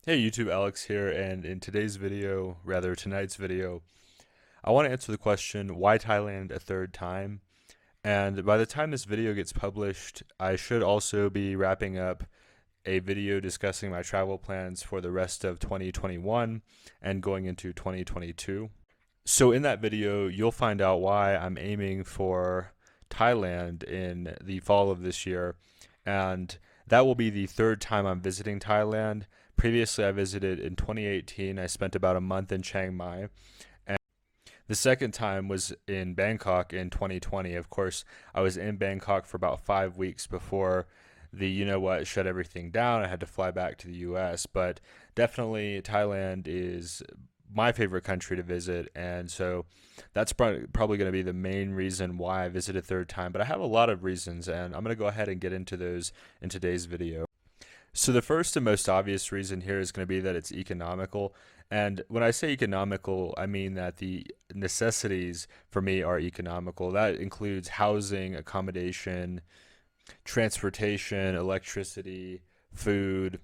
Hey YouTube, Alex here, and in tonight's video, I want to answer the question, why Thailand a third time? And by the time this video gets published, I should also be wrapping up a video discussing my travel plans for the rest of 2021 and going into 2022. So in that video, you'll find out why I'm aiming for Thailand in the fall of this year, and that will be the third time I'm visiting Thailand. Previously, I visited in 2018. I spent about a month in Chiang Mai, and the second time was in Bangkok in 2020. Of course, I was in Bangkok for about 5 weeks before the shut everything down. I had to fly back to the US, but definitely Thailand is my favorite country to visit, and so that's probably going to be the main reason why I visit a third time. But I have a lot of reasons, and I'm going to go ahead and get into those in today's video. So the first and most obvious reason here is going to be that it's economical. And when I say economical, I mean that the necessities for me are economical. That includes housing, accommodation, transportation, electricity, food,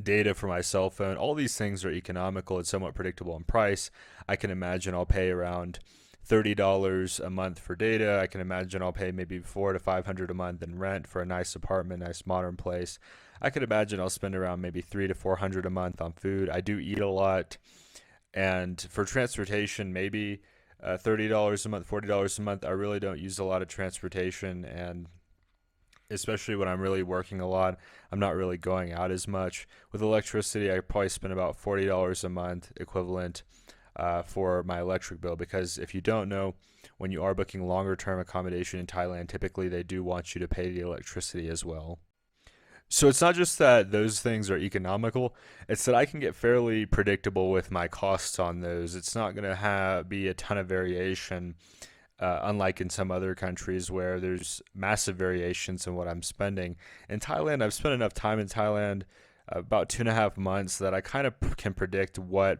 data for my cell phone. All these things are economical and somewhat predictable in price. I can imagine I'll pay around $30 a month for data. I can imagine I'll pay maybe 400 to 500 a month in rent for a nice apartment, nice modern place. I could imagine I'll spend around maybe 300 to 400 a month on food. I do eat a lot, and for transportation, maybe $30 a month, $40 a month. I really don't use a lot of transportation, and especially when I'm really working a lot, I'm not really going out as much. With electricity, I probably spend about $40 a month equivalent for my electric bill, because if you don't know, when you are booking longer term accommodation in Thailand, typically they do want you to pay the electricity as well. So it's not just that those things are economical, it's that I can get fairly predictable with my costs on those. It's not going to be a ton of variation, unlike in some other countries where there's massive variations in what I'm spending. In Thailand, I've spent enough time in Thailand, about 2.5 months, that I kind of can predict what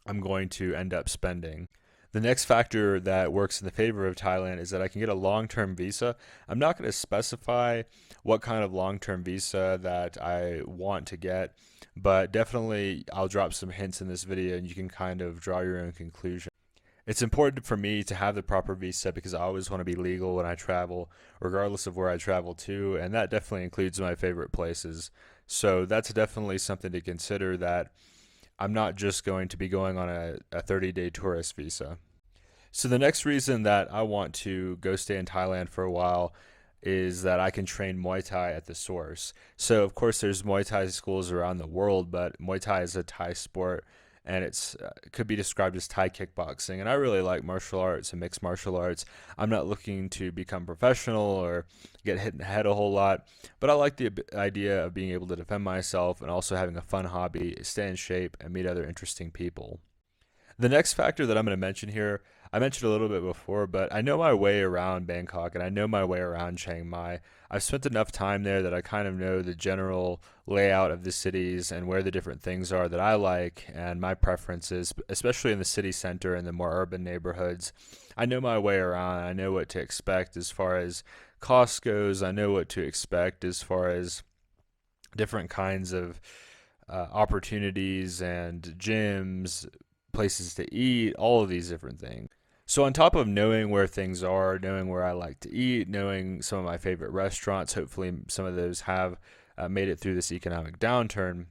I'm going to end up spending. The next factor that works in the favor of Thailand is that I can get a long-term visa. I'm not going to specify what kind of long-term visa that I want to get, but definitely I'll drop some hints in this video and you can kind of draw your own conclusion. It's important for me to have the proper visa because I always want to be legal when I travel, regardless of where I travel to, and that definitely includes my favorite places. So that's definitely something to consider, that I'm not just going to be going on a 30-day tourist visa. So the next reason that I want to go stay in Thailand for a while is that I can train Muay Thai at the source. So of course there's Muay Thai schools around the world, but Muay Thai is a Thai sport, and it could be described as Thai kickboxing. And I really like martial arts and mixed martial arts. I'm not looking to become professional or get hit in the head a whole lot, but I like the idea of being able to defend myself and also having a fun hobby, stay in shape, and meet other interesting people. The next factor that I'm going to mention here, I mentioned a little bit before, but I know my way around Bangkok and I know my way around Chiang Mai. I've spent enough time there that I kind of know the general layout of the cities and where the different things are that I like and my preferences, especially in the city center and the more urban neighborhoods. I know my way around. I know what to expect as far as cost goes. I know what to expect as far as different kinds of opportunities and gyms, places to eat, all of these different things. So on top of knowing where things are, knowing where I like to eat, knowing some of my favorite restaurants, hopefully some of those have made it through this economic downturn,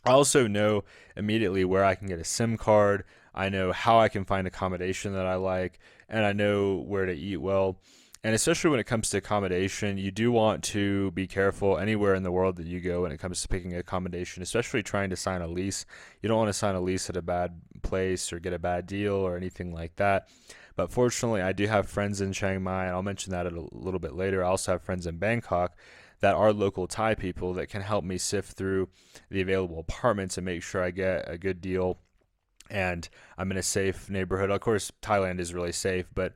I also know immediately where I can get a SIM card. I know how I can find accommodation that I like, and I know where to eat well. And especially when it comes to accommodation, you do want to be careful anywhere in the world that you go when it comes to picking accommodation, especially trying to sign a lease. You don't want to sign a lease at a bad place or get a bad deal or anything like that. But fortunately, I do have friends in Chiang Mai, and I'll mention that a little bit later. I also have friends in Bangkok that are local Thai people that can help me sift through the available apartments and make sure I get a good deal and I'm in a safe neighborhood. Of course, Thailand is really safe, but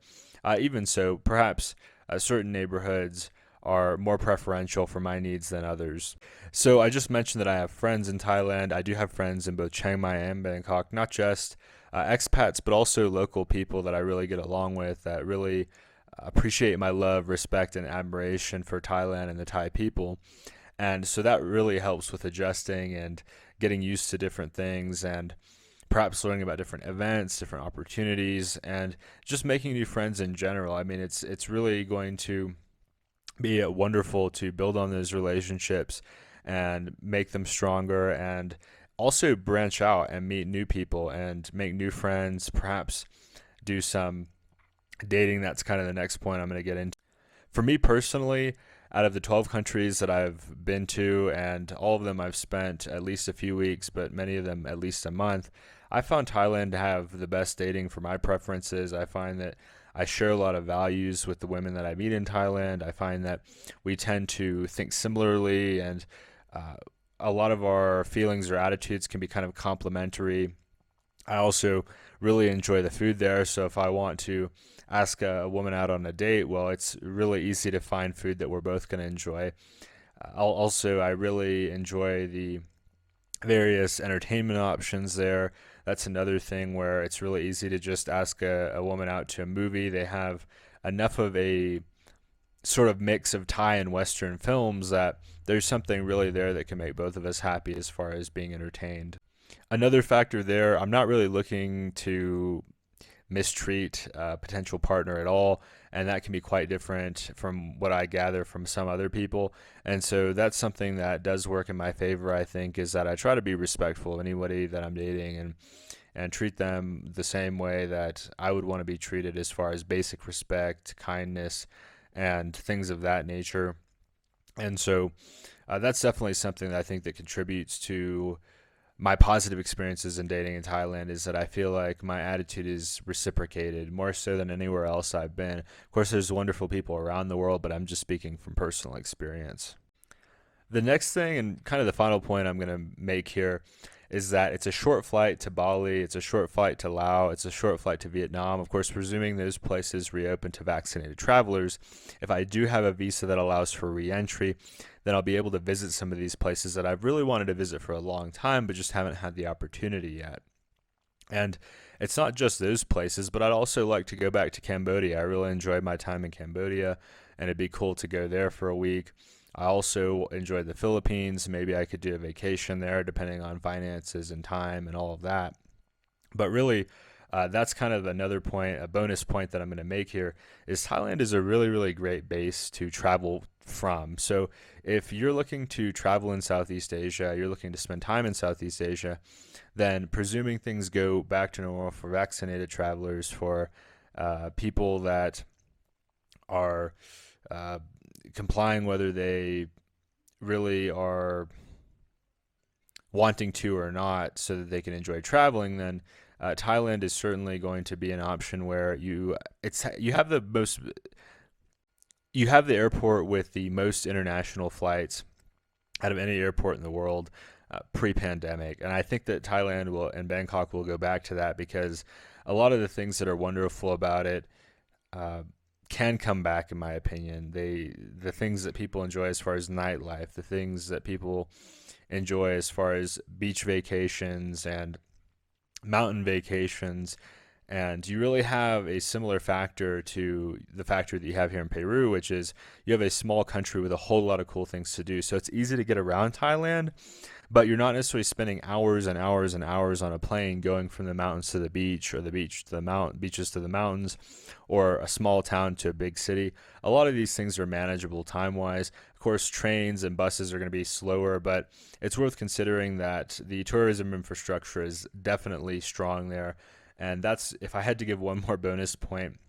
even so, perhaps certain neighborhoods are more preferential for my needs than others. So I just mentioned that I have friends in Thailand. I do have friends in both Chiang Mai and Bangkok, not just expats, but also local people that I really get along with, that really appreciate my love, respect, and admiration for Thailand and the Thai people. And so that really helps with adjusting and getting used to different things, and perhaps learning about different events, different opportunities, and just making new friends in general. I mean, it's really going to be wonderful to build on those relationships and make them stronger, and also branch out and meet new people and make new friends, perhaps do some dating. That's kind of the next point I'm going to get into. For me personally, out of the 12 countries that I've been to, and all of them I've spent at least a few weeks, but many of them at least a month, I found Thailand to have the best dating for my preferences. I find that I share a lot of values with the women that I meet in Thailand. I find that we tend to think similarly, and uh, a lot of our feelings or attitudes can be kind of complementary. I also really enjoy the food there. So if I want to ask a woman out on a date, well, it's really easy to find food that we're both going to enjoy. I really enjoy the various entertainment options there. That's another thing where it's really easy to just ask a woman out to a movie. They have enough of a sort of mix of Thai and Western films that there's something really there that can make both of us happy as far as being entertained. Another factor there, I'm not really looking to mistreat a potential partner at all, and that can be quite different from what I gather from some other people. And so that's something that does work in my favor, I think, is that I try to be respectful of anybody that I'm dating, and treat them the same way that I would want to be treated, as far as basic respect, kindness, and things of that nature. And so that's definitely something that I think that contributes to my positive experiences in dating in Thailand, is that I feel like my attitude is reciprocated more so than anywhere else I've been. Of course, there's wonderful people around the world, but I'm just speaking from personal experience. The next thing, and kind of the final point I'm going to make here, is that it's a short flight to Bali, it's a short flight to Laos, it's a short flight to Vietnam. Of course, presuming those places reopen to vaccinated travelers. If I do have a visa that allows for re-entry, then I'll be able to visit some of these places that I've really wanted to visit for a long time, but just haven't had the opportunity yet. And it's not just those places, but I'd also like to go back to Cambodia. I really enjoyed my time in Cambodia, and it'd be cool to go there for a week. I also enjoyed the Philippines. Maybe I could do a vacation there, depending on finances and time and all of that. But really, that's kind of another point, a bonus point that I'm going to make here, is Thailand is a really, really great base to travel from. So if you're looking to travel in Southeast Asia, you're looking to spend time in Southeast Asia, then presuming things go back to normal for vaccinated travelers, for people that are uh, complying, whether they really are wanting to or not, so that they can enjoy traveling, then Thailand is certainly going to be an option where you have the airport with the most international flights out of any airport in the world pre-pandemic, and I think that Thailand will and Bangkok will go back to that, because a lot of the things that are wonderful about it uh, can come back, in my opinion. The things that people enjoy as far as nightlife, the things that people enjoy as far as beach vacations and mountain vacations, and you really have a similar factor to the factor that you have here in Peru, which is you have a small country with a whole lot of cool things to do. So it's easy to get around Thailand, but you're not necessarily spending hours and hours and hours on a plane going from the mountains to the beach, or the beach to the beaches to the mountains, or a small town to a big city. A lot of these things are manageable time-wise. Of course, trains and buses are going to be slower, but it's worth considering that the tourism infrastructure is definitely strong there. And that's, if I had to give one more bonus point,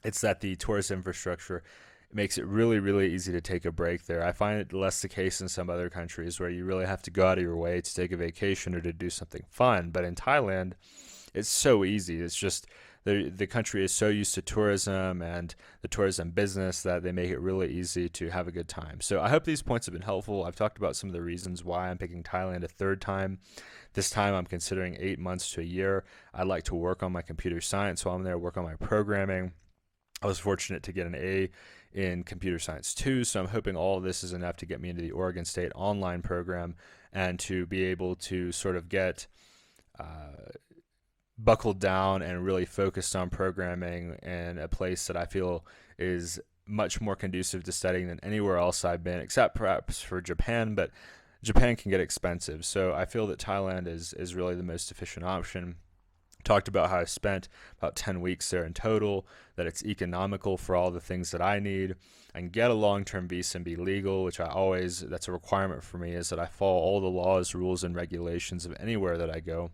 it's that the tourist infrastructure makes it really, really easy to take a break there. I find it less the case in some other countries where you really have to go out of your way to take a vacation or to do something fun. But in Thailand, it's so easy. It's just the country is so used to tourism and the tourism business that they make it really easy to have a good time. So I hope these points have been helpful. I've talked about some of the reasons why I'm picking Thailand a third time. This time I'm considering 8 months to a year. I'd like to work on my computer science while I'm there, work on my programming. I was fortunate to get an A in computer science too, so I'm hoping all of this is enough to get me into the Oregon State online program, and to be able to sort of get buckled down and really focused on programming in a place that I feel is much more conducive to studying than anywhere else I've been, except perhaps for Japan, but Japan can get expensive. So I feel that Thailand is really the most efficient option. Talked about how I spent about 10 weeks there in total, that it's economical for all the things that I need. I can get a long-term visa and be legal, which that's a requirement for me, is that I follow all the laws, rules, and regulations of anywhere that I go.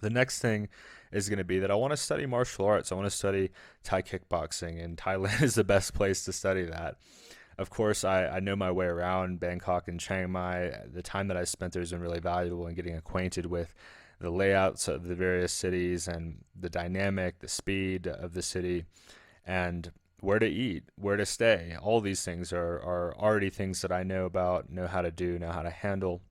The next thing is going to be that I want to study martial arts. I want to study Thai kickboxing, and Thailand is the best place to study that. Of course, I know my way around Bangkok and Chiang Mai. The time that I spent there has been really valuable in getting acquainted with the layouts of the various cities and the dynamic, the speed of the city, and where to eat, where to stay. All these things are already things that I know about, know how to do, know how to handle.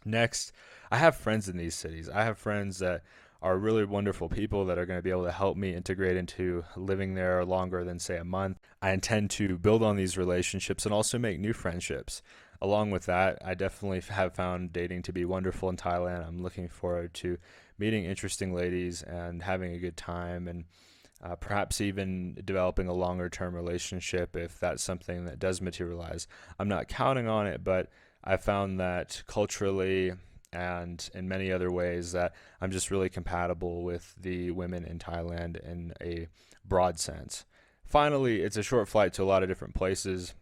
Next, I have friends in these cities. I have friends that are really wonderful people that are going to be able to help me integrate into living there longer than, say, a month. I intend to build on these relationships and also make new friendships. Along with that, I definitely have found dating to be wonderful in Thailand. I'm looking forward to meeting interesting ladies and having a good time, and perhaps even developing a longer term relationship if that's something that does materialize. I'm not counting on it, but I found that culturally and in many other ways that I'm just really compatible with the women in Thailand in a broad sense. Finally, it's a short flight to a lot of different places.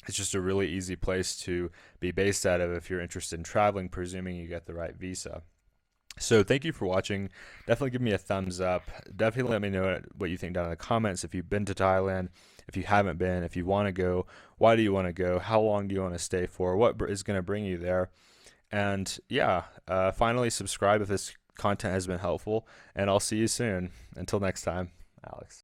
It's just a really easy place to be based out of if you're interested in traveling, presuming you get the right visa. So thank you for watching. Definitely give me a thumbs up. Definitely let me know what you think down in the comments. If you've been to Thailand, if you haven't been, if you want to go, why do you want to go? How long do you want to stay for? What is going to bring you there? And yeah, finally subscribe if this content has been helpful, and I'll see you soon. Until next time, Alex.